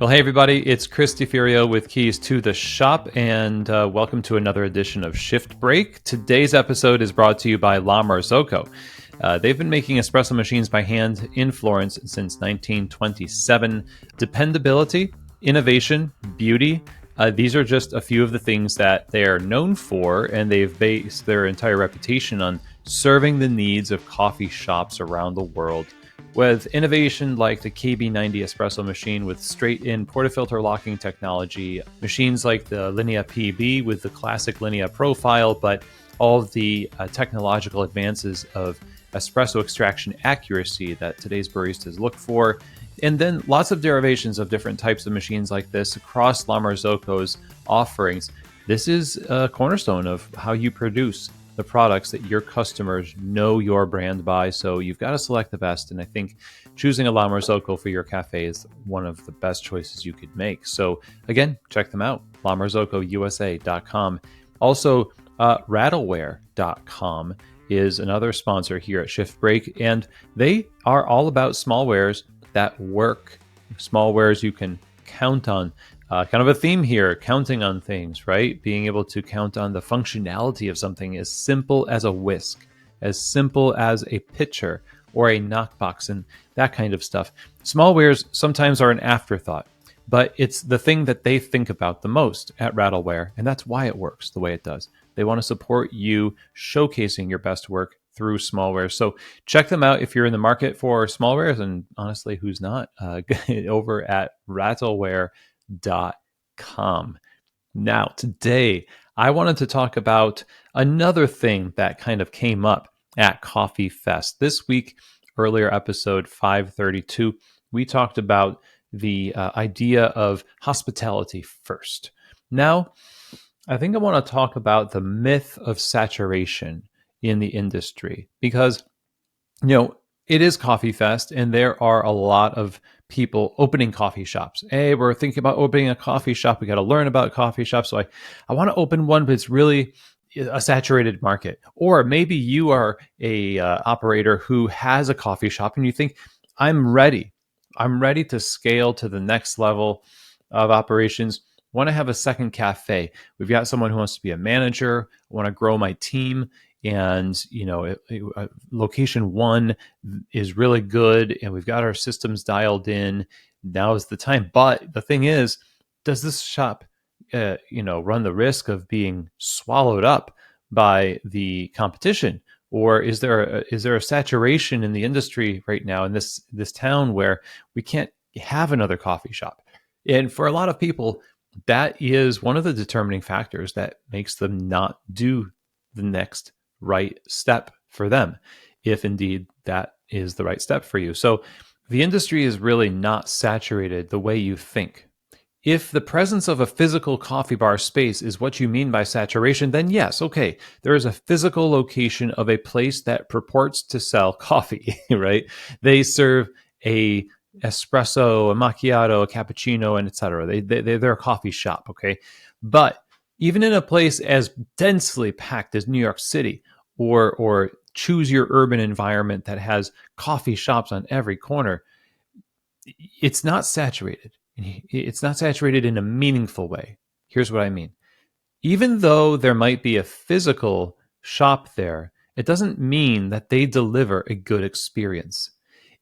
Well, hey everybody, it's Chris DeFiorio with Keys to the Shop, and welcome to another edition of Shift Break. Today's episode is brought to you by La Marzocco. They've been making espresso machines by hand in Florence since 1927. Dependability, innovation, beauty, these are just a few of the things that they are known for, and they've based their entire reputation on serving the needs of coffee shops around the world. With innovation like the KB90 espresso machine with straight-in portafilter locking technology, machines like the Linea PB with the classic Linea profile, but all of the technological advances of espresso extraction accuracy that today's baristas look for, and then lots of derivations of different types of machines like this across La Marzocco's offerings. This is a cornerstone of how you produce the products that your customers know your brand by, so you've got to select the best, and I think choosing a La Marzocco for your cafe is one of the best choices you could make. So again, check them out, lamarzocco.com. Also, rattleware.com is another sponsor here at Shift Break, and they are all about small wares that work, small wares you can count on. Kind of a theme here, counting on things, right? Being able to count on the functionality of something as simple as a whisk, as simple as a pitcher or a knockbox and that kind of stuff. Small wares sometimes are an afterthought, but it's the thing that they think about the most at Rattleware, and that's why it works the way it does. They want to support you showcasing your best work through smallware. So check them out if you're in the market for smallwares, and honestly, who's not? Over at rattleware.com. Now, today, I wanted to talk about another thing that kind of came up at Coffee Fest. This week, earlier episode 532, we talked about the idea of hospitality first. Now, I think I want to talk about the myth of saturation in the industry because, it is Coffee Fest and there are a lot of people opening coffee shops. Hey, we're thinking about opening a coffee shop. We got to learn about coffee shops. So I want to open one, but it's really a saturated market. Or maybe you are a operator who has a coffee shop and you think, I'm ready. I'm ready to scale to the next level of operations. Want to have a second cafe. We've got someone who wants to be a manager. I want to grow my team. And, location one is really good and we've got our systems dialed in. Now is the time. But the thing is, does this shop, run the risk of being swallowed up by the competition? Or is there a saturation in the industry right now in this town where we can't have another coffee shop? And for a lot of people, that is one of the determining factors that makes them not do the next right step for them, if indeed that is the right step for you. So the industry is really not saturated the way you think. If the presence of a physical coffee bar space is what you mean by saturation, then yes, okay, there is a physical location of a place that purports to sell coffee, right? They serve a espresso, a macchiato, a cappuccino, and etc. They're a coffee shop, okay? But even in a place as densely packed as New York City, or choose your urban environment that has coffee shops on every corner, it's not saturated. It's not saturated in a meaningful way. Here's what I mean. Even though there might be a physical shop there, it doesn't mean that they deliver a good experience.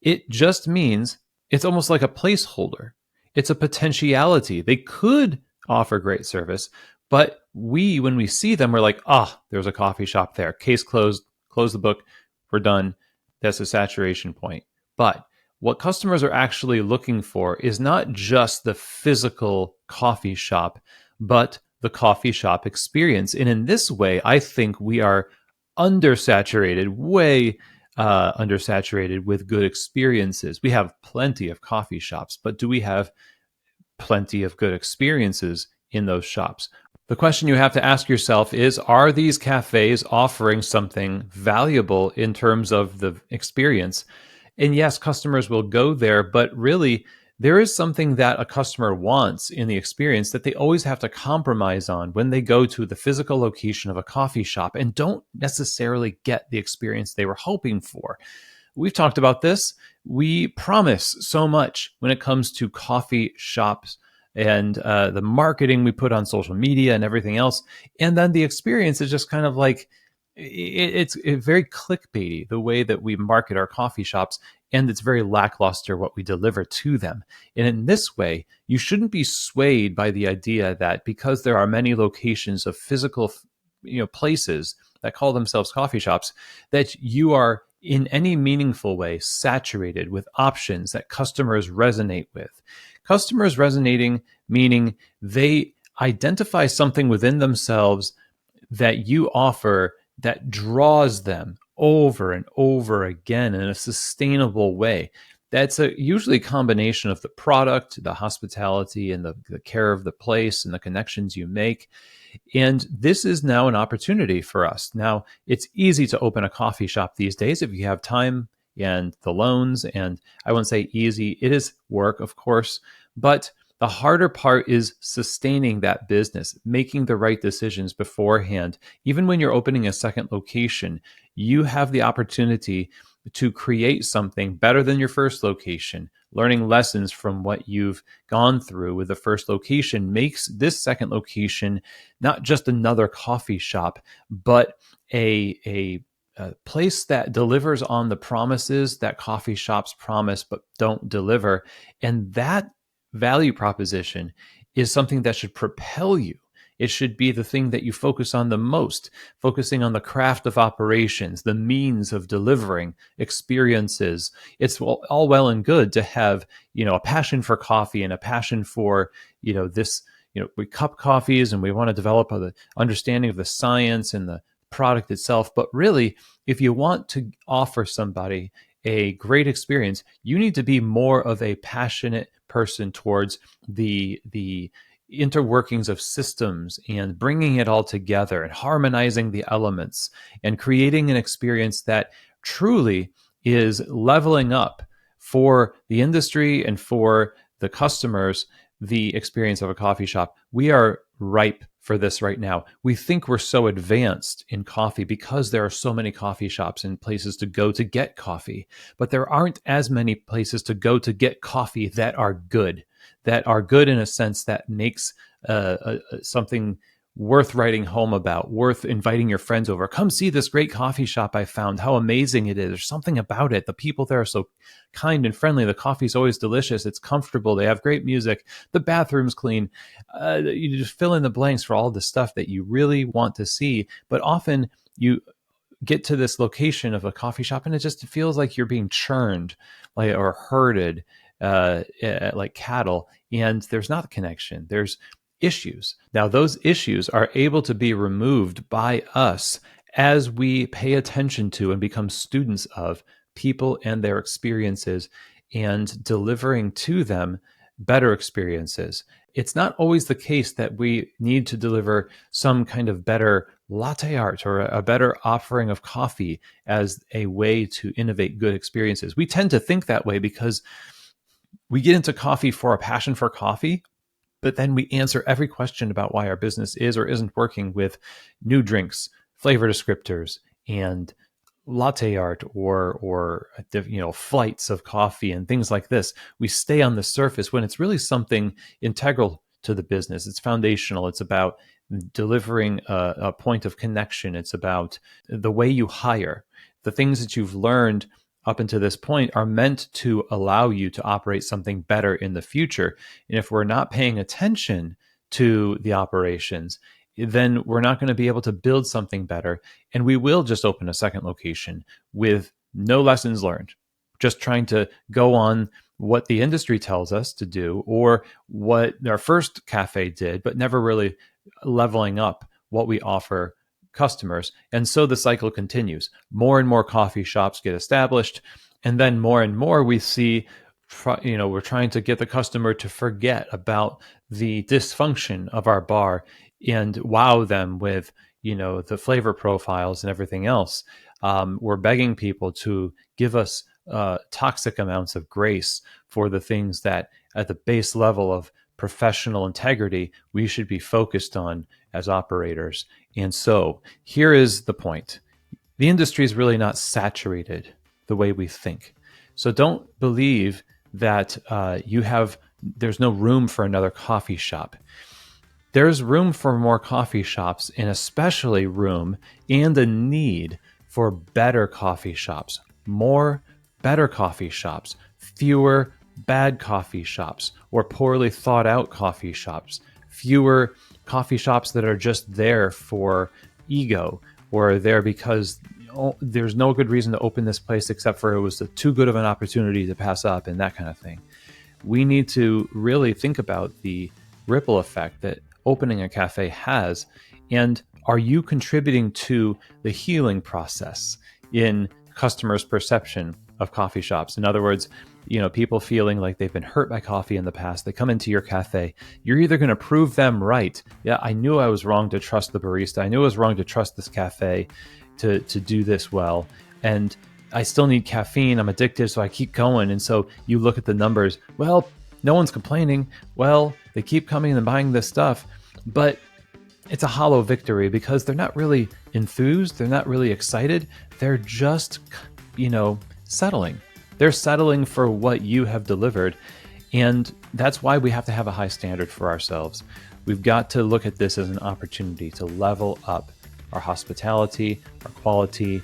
It just means it's almost like a placeholder. It's a potentiality. They could offer great service, but when we see them, we're like, there's a coffee shop there. Case closed, close the book, we're done. That's a saturation point. But what customers are actually looking for is not just the physical coffee shop, but the coffee shop experience. And in this way, I think we are undersaturated, way undersaturated with good experiences. We have plenty of coffee shops, but do we have plenty of good experiences in those shops? The question you have to ask yourself is, are these cafes offering something valuable in terms of the experience? And yes, customers will go there, but really, there is something that a customer wants in the experience that they always have to compromise on when they go to the physical location of a coffee shop and don't necessarily get the experience they were hoping for. we've talked about this. We promise so much when it comes to coffee shops and the marketing we put on social media and everything else. And then the experience is just kind of like, it's very clickbaity, the way that we market our coffee shops, and it's very lackluster what we deliver to them. And in this way, you shouldn't be swayed by the idea that because there are many locations of physical, places that call themselves coffee shops, that you are in any meaningful way saturated with options that customers resonate with. Customers resonating meaning they identify something within themselves that you offer that draws them over and over again in a sustainable way. That's usually a combination of the product, the hospitality, and the care of the place and the connections you make. And this is now an opportunity for us. Now, it's easy to open a coffee shop these days if you have time and the loans. And I wouldn't say easy, it is work, of course, but the harder part is sustaining that business, making the right decisions beforehand. Even when you're opening a second location, you have the opportunity to create something better than your first location. Learning lessons from what you've gone through with the first location makes this second location not just another coffee shop, but a place that delivers on the promises that coffee shops promise but don't deliver. And that value proposition is something that should propel you. It should be the thing that you focus on the most, focusing on the craft of operations, the means of delivering experiences. It's all well and good to have, a passion for coffee and a passion for, this, we cup coffees and we want to develop an understanding of the science and the product itself. But really, if you want to offer somebody a great experience, you need to be more of a passionate person towards the interworkings of systems and bringing it all together and harmonizing the elements and creating an experience that truly is leveling up for the industry and for the customers the experience of a coffee shop. We are ripe for this right now. We think we're so advanced in coffee because there are so many coffee shops and places to go to get coffee, but there aren't as many places to go to get coffee that are good in a sense that makes something worth writing home about, worth inviting your friends over. Come see this great coffee shop I found. How amazing it is. There's something about it. The people there are so kind and friendly. The coffee's always delicious. It's comfortable. They have great music. The bathroom's clean. You just fill in the blanks for all the stuff that you really want to see. But often you get to this location of a coffee shop and it just feels like you're being churned or herded like cattle. And there's not a connection. There's issues. Now, those issues are able to be removed by us as we pay attention to and become students of people and their experiences and delivering to them better experiences. It's not always the case that we need to deliver some kind of better latte art or a better offering of coffee as a way to innovate good experiences. We tend to think that way because we get into coffee for a passion for coffee, but then we answer every question about why our business is or isn't working with new drinks, flavor descriptors, and latte art or flights of coffee and things like this. We stay on the surface when it's really something integral to the business. It's foundational. It's about delivering a point of connection. It's about the way you hire. The things that you've learned up until this point are meant to allow you to operate something better in the future. And if we're not paying attention to the operations, then we're not going to be able to build something better. And we will just open a second location with no lessons learned, just trying to go on what the industry tells us to do or what our first cafe did, but never really leveling up what we offer customers. And so the cycle continues. More and more coffee shops get established. And then more and more we see, we're trying to get the customer to forget about the dysfunction of our bar and wow them with, the flavor profiles and everything else. We're begging people to give us toxic amounts of grace for the things that at the base level of professional integrity we should be focused on as operators. And so here is the point. The industry is really not saturated the way we think. So don't believe that there's no room for another coffee shop. There's room for more coffee shops, and especially room and a need for better coffee shops. More better coffee shops, fewer bad coffee shops or poorly thought out coffee shops, fewer coffee shops that are just there for ego or there because there's no good reason to open this place except for it was too good of an opportunity to pass up and that kind of thing. We need to really think about the ripple effect that opening a cafe has, and are you contributing to the healing process in customers' perception of coffee shops? In other words, people feeling like they've been hurt by coffee in the past, they come into your cafe, you're either going to prove them right. Yeah, I knew I was wrong to trust the barista. I knew I was wrong to trust this cafe to do this well. And I still need caffeine. I'm addicted, so I keep going. And so you look at the numbers. Well, no one's complaining. Well, they keep coming and buying this stuff. But it's a hollow victory because they're not really enthused. They're not really excited. They're just, settling. They're settling for what you have delivered. And that's why we have to have a high standard for ourselves. We've got to look at this as an opportunity to level up our hospitality, our quality,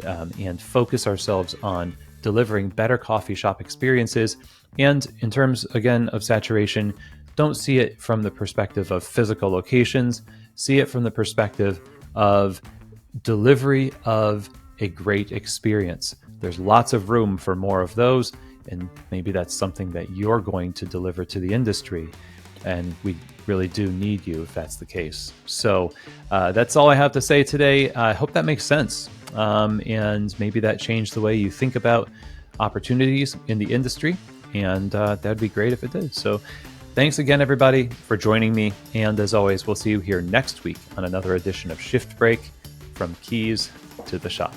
and focus ourselves on delivering better coffee shop experiences. And in terms, again, of saturation, don't see it from the perspective of physical locations. See it from the perspective of delivery of a great experience. There's lots of room for more of those, and maybe that's something that you're going to deliver to the industry. And we really do need you if that's the case. So that's all I have to say today. I hope that makes sense. And maybe that changed the way you think about opportunities in the industry. And that'd be great if it did. So thanks again, everybody, for joining me. And as always, we'll see you here next week on another edition of Shift Break, from Keys to the Shop.